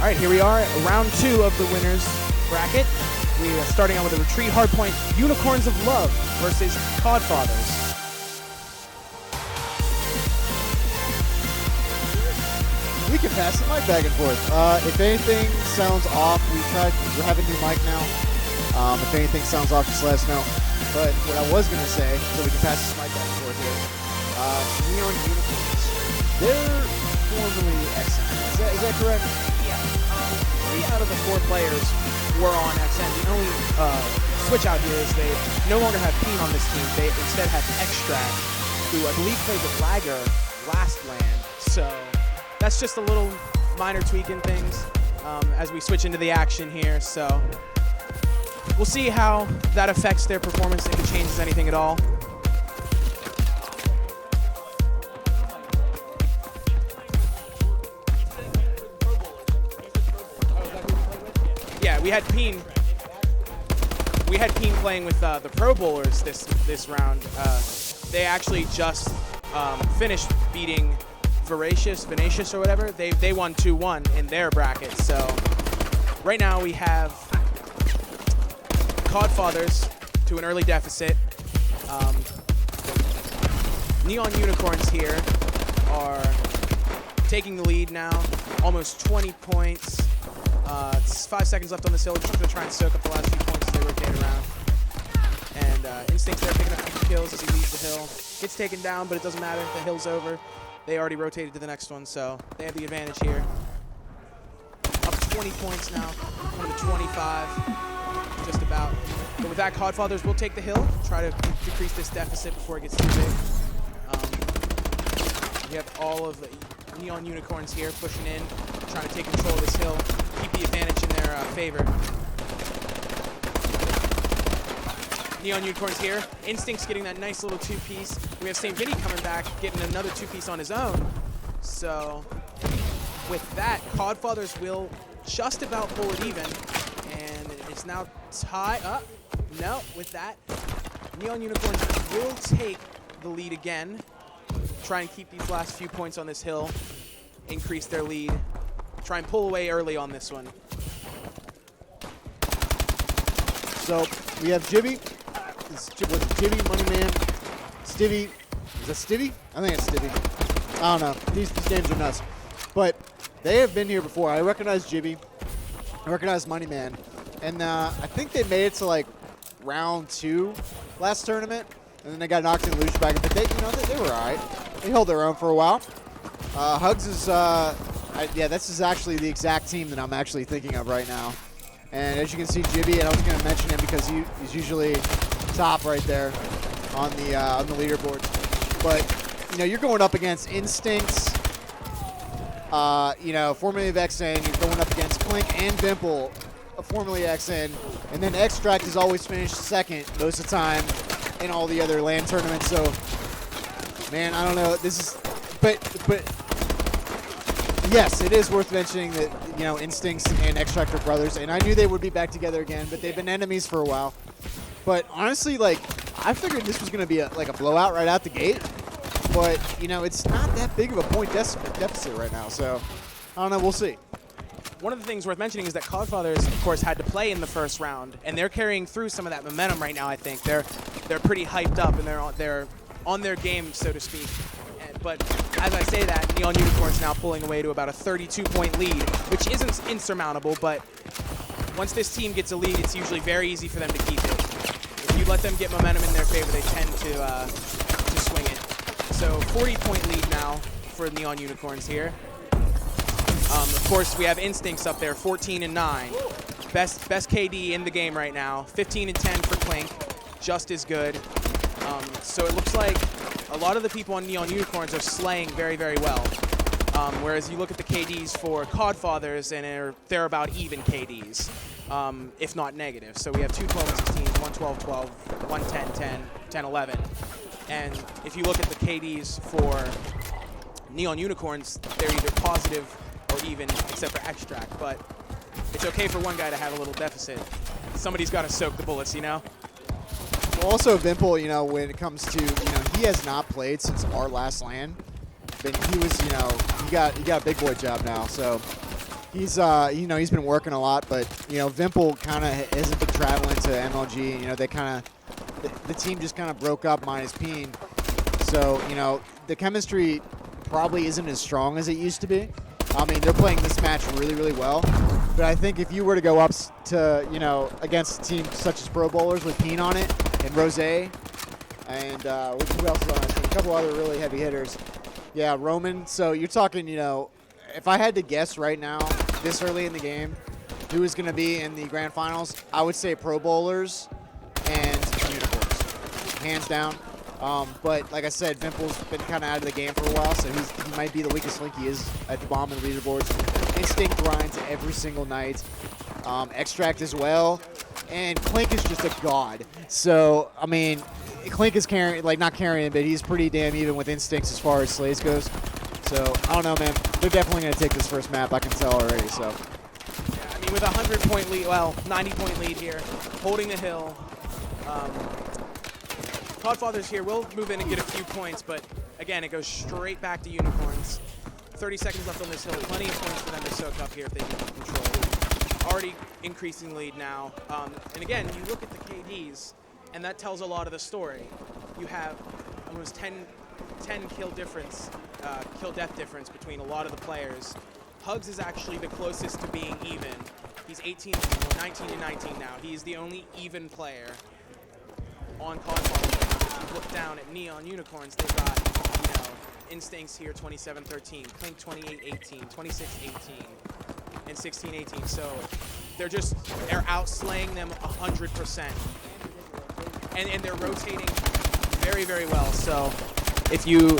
right, here we are, round 2 of the winners bracket. We are starting out with a retreat hardpoint, Unicorns of Love versus Codfathers. We can pass the mic back and forth. If anything sounds off, we have a new mic now. If anything sounds off, just let us know. But what I was going to say, so we can pass this mic back and forth here, Neon Unicorns, they're formerly XN. Is that correct? Yeah. 3 out of the 4 players were on XN. The only switch out here is they no longer have Peen on this team. They instead have Extract, who I believe played with Lagger last land. So that's just a little minor tweaking things as we switch into the action here. So we'll see how that affects their performance, if it changes anything at all. Yeah, we had Peen. We had Peen playing with the Pro Bowlers this round. They actually just finished beating Venacious or whatever. They won 2-1 in their bracket. So right now we have Codfathers to an early deficit. Neon Unicorns here are taking the lead now, almost 20 points. It's 5 seconds left on this hill. Just going to try and soak up the last few points as they rotate around. And Instinct's there picking up a few kills as he leaves the hill. Gets taken down, but it doesn't matter. The hill's over. They already rotated to the next one, so they have the advantage here. Up 20 points now, going to 25, just about. But with that, Codfathers will take the hill, try to decrease this deficit before it gets too big. We have all of the Neon Unicorns here pushing in, trying to take control of this hill, keep the advantage in their favor. Neon Unicorns here. Instinct's getting that nice little 2-piece. We have St. Vinny coming back, getting another 2-piece on his own. So with that, Codfathers will just about pull it even. And it's now tie up. No, with that, Neon Unicorns will take the lead again. Try and keep these last few points on this hill. Increase their lead. Try and pull away early on this one. So we have Jibby. Was it Jibby, Moneyman, Stivvy? Is that Stivvy? I think it's Stivvy. I don't know. These names are nuts. But they have been here before. I recognize Jibby. I recognize Moneyman. And I think they made it to like round 2 last tournament. And then they got knocked in the loser bracket. But they were all right. They held their own for a while. Hugs is, yeah, this is actually the exact team that I'm actually thinking of right now. And as you can see, Jibby, and I was going to mention him because he's usually top right there on the leaderboard. But you're going up against Instincts, formerly of XN. You're going up against Clink and Dimple, formerly XN, and then Extract has always finished second most of the time in all the other LAN tournaments. So, man, I don't know. This is, but yes, it is worth mentioning that Instincts and Extract are brothers, and I knew they would be back together again, but they've been enemies for a while. But honestly, like, I figured this was going to be a blowout right out the gate. But, it's not that big of a point deficit right now. So, I don't know. We'll see. One of the things worth mentioning is that Codfathers, of course, had to play in the first round. And they're carrying through some of that momentum right now, I think. They're pretty hyped up, and they're on their game, so to speak. But as I say that, Neon Unicorns now pulling away to about a 32-point lead, which isn't insurmountable. But once this team gets a lead, it's usually very easy for them to keep it. If you let them get momentum in their favor, they tend to swing it. So 40-point lead now for Neon Unicorns here. Of course, we have Instincts up there, 14-9. Best KD in the game right now. 15-10 for Clink, just as good. So it looks like a lot of the people on Neon Unicorns are slaying very, very well. Whereas you look at the KDs for Codfathers, and they're about even KDs, if not negative. So we have 2 12-16s, 1 12-12, 1 10-10, 10-11. And if you look at the KDs for Neon Unicorns, they're either positive or even, except for Extract. But it's okay for one guy to have a little deficit. Somebody's got to soak the bullets, Well, also, Vimple, when it comes to, he has not played since our last LAN. But he was, he got a big boy job now. So He's he's been working a lot, but Vimple kind of hasn't been traveling to MLG. They kind of the team just kind of broke up minus Peen, so the chemistry probably isn't as strong as it used to be. I mean, they're playing this match really, really well, but I think if you were to go up to against a team such as Pro Bowlers with Peen on it and Rose, and who else is on that team? A couple other really heavy hitters. Yeah, Roman. So you're talking, if I had to guess right now, this early in the game, who is going to be in the grand finals, I would say Pro Bowlers and Unicorns, hands down. But like I said, Vimple's been kind of out of the game for a while, so he might be the weakest link. He is at the bottom of the leaderboards. Instinct grinds every single night. Extract as well. And Clink is just a god. So, I mean, Clink is carrying, not carrying, but he's pretty damn even with instincts as far as Slays goes. So, I don't know, man. They're definitely going to take this first map, I can tell already. So, yeah, I mean, with a 100-point lead, 90-point lead here, holding the hill. Codfather's here. We'll move in and get a few points, but again, it goes straight back to Unicorns. 30 seconds left on this hill. Plenty of points for them to soak up here if they can control. Already increasing lead now. And again, you look at the KDs, and that tells a lot of the story. You have almost 10 kill death difference between a lot of the players. Hugs is actually the closest to being even. He's 19 to 19 now. He's the only even player on Codfather. If you look down at Neon Unicorns, they've got, Instincts here 27-13, Clink 28-18, 26-18, and 16-18. So they're outslaying them 100%. And they're rotating very, very well. So if you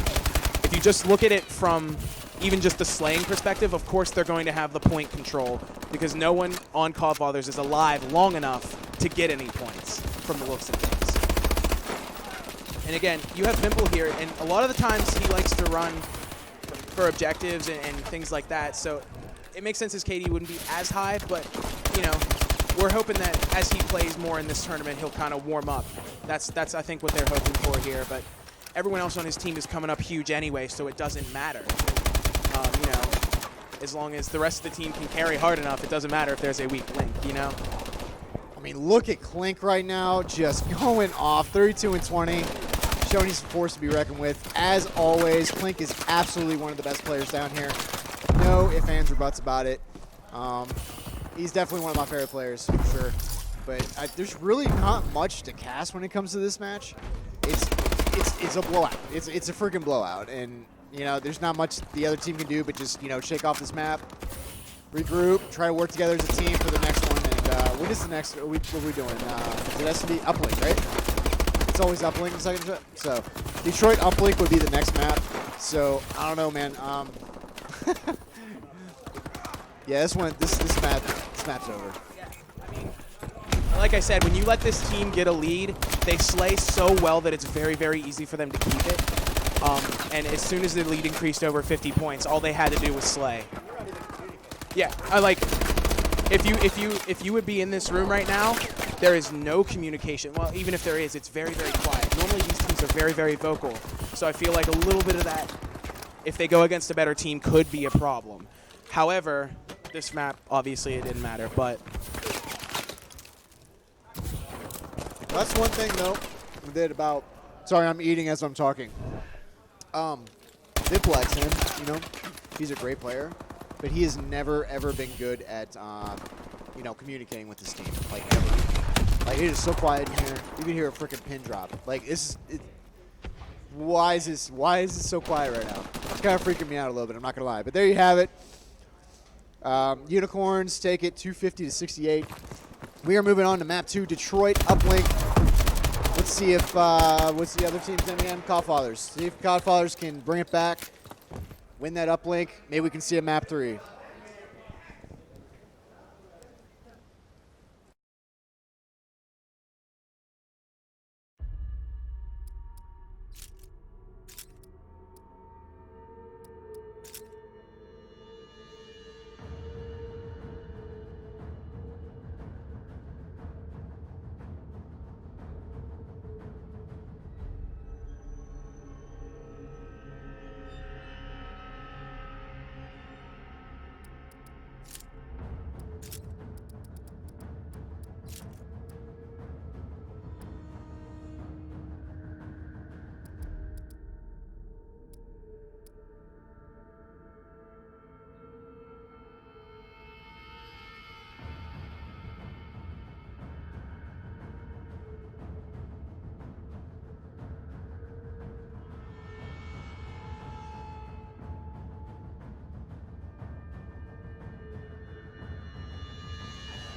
just look at it from even just the slaying perspective, of course they're going to have the point control because no one on Codfathers is alive long enough to get any points from the looks of things. And again, you have Vimple here, and a lot of the times he likes to run for objectives and things like that. So it makes sense his KD wouldn't be as high, but we're hoping that as he plays more in this tournament, he'll kind of warm up. That's I think what they're hoping for here. But everyone else on his team is coming up huge anyway, so it doesn't matter. As long as the rest of the team can carry hard enough, it doesn't matter if there's a weak link. I mean, look at Clink right now, just going off, 32 and 20. Showing he's a force to be reckoned with. As always, Clink is absolutely one of the best players down here. No ifs, ands, or buts about it. He's definitely one of my favorite players, for sure. But there's really not much to cast when it comes to this match. It's a blowout. It's a freaking blowout. And, there's not much the other team can do but just, shake off this map, regroup, try to work together as a team for the next one. And what is the next? What are we doing? It has to be Uplink, right? It's always Uplink in second set. So Detroit Uplink would be the next map. So I don't know, man. Yeah, this map's over. Yeah, I mean, like I said, when you let this team get a lead, they slay so well that it's very, very easy for them to keep it. And as soon as the lead increased over 50 points, all they had to do was slay. Yeah, if you would be in this room right now, there is no communication. Well, even if there is, it's very, very quiet. Normally these teams are very, very vocal. So I feel like a little bit of that, if they go against a better team, could be a problem. However, this map, obviously it didn't matter, but... That's one thing, though, that about... Sorry, I'm eating as I'm talking. Viplex, him, he's a great player, but he has never, ever been good at, communicating with his team, ever. It is so quiet in here. You can hear a freaking pin drop. Why is this so quiet right now? It's kind of freaking me out a little bit, I'm not going to lie. But there you have it. Unicorns take it 250 to 68. We are moving on to map 2, Detroit Uplink. Let's see if, what's the other team's name again? Codfathers. See if Codfathers can bring it back, win that Uplink. Maybe we can see a map 3.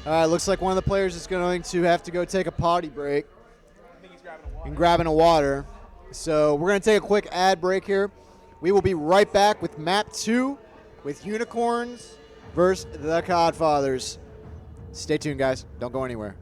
All right, looks like one of the players is going to have to go take a potty break. I think he's grabbing a water. And grabbing a water. So we're going to take a quick ad break here. We will be right back with map 2 with Unicorns versus the Codfathers. Stay tuned, guys. Don't go anywhere.